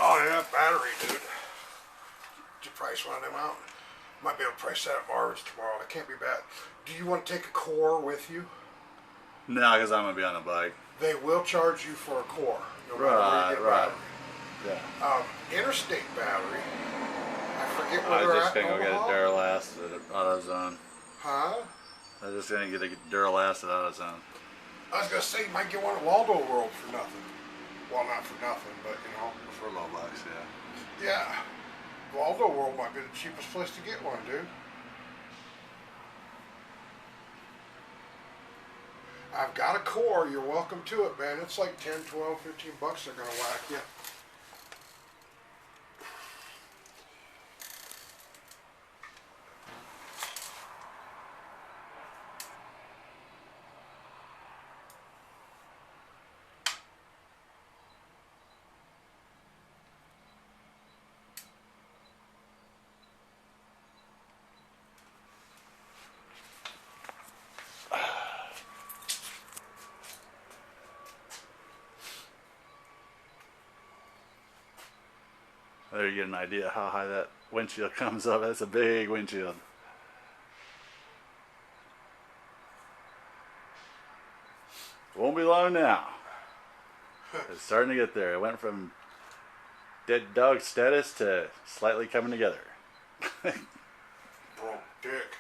Oh yeah, battery, dude. Did you price one of them out? Might be able to price that at Marvin's tomorrow. That can't be bad. Do you want to take a core with you? No, because I'm gonna be on a bike. They will charge you for a core, no matter Right, where you get right. battery. Yeah. Interstate battery. I forget I where was they're just at. gonna go get a Omaha? Duralast at AutoZone. Huh? I was just gonna get a Duralast at AutoZone. I was gonna say you might get one at Waldo World for nothing. Well, not for nothing, but you know. For $1, yeah. Yeah. Waldo World might be the cheapest place to get one, dude. I've got a core. You're welcome to it, man. It's like 10, 12, 15 bucks they're gonna whack you. There you get an idea how high that windshield comes up. That's a big windshield. Won't be long now. It's starting to get there. It went from dead dog status to slightly coming together. Broke dick.